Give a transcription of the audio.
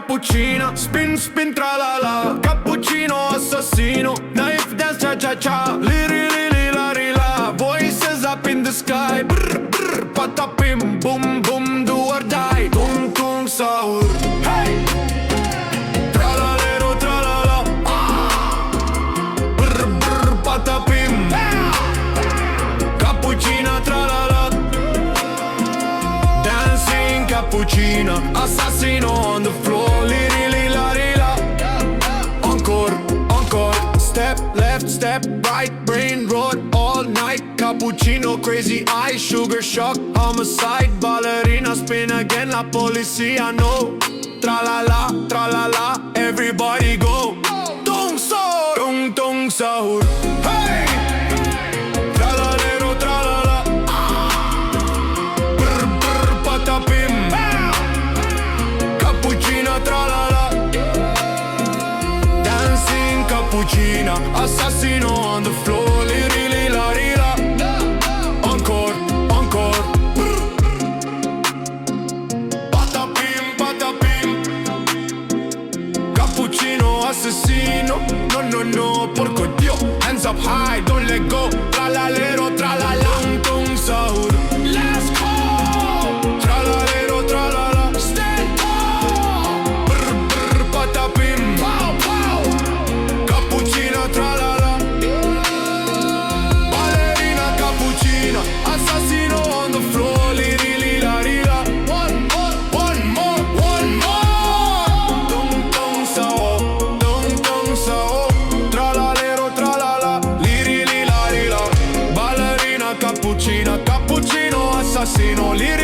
cappuccina, spin spin tra la la, cappuccino assassino, knife dance cha cha cha, liri liri la ri la, voices up in the sky, brr brr, patapim, boom boom, do or die, tung tung sahur, hey, tra la lero tra la la, brr brr, patapim, cappuccina tra la la, dancing cappuccina, assassino on the floor, liri liri la ri la, encore, encore, step left, step right, brain rot all night, cappuccino, crazy eyes, sugar shock, homicide, ballerina, spin again, la polizia no, tra la la, everybody go, tung sahur, hey, tra la lero, tra la la, brr brr, patapim, cappuccina, tra la la, dancing cappuccina, assassino on the floor, liri li la ri la, encore, encore, patapim, patapim, cappuccino, assassino, no no no, porco dio, hands up high, don't let go, tra la lero, tra la la, tung sahur, let's go, tra la lero, tra la la, stand up, brr brr, patapim, pow pow, cappuccina, tra la la, ballerina cappuccina, assassino on the floor, liri li la ri la, one more, one more, one more, tung sahur, tra la lero, tra la la, liri li la ri la, ballerina cappuccina, cappuccino, assassino, liri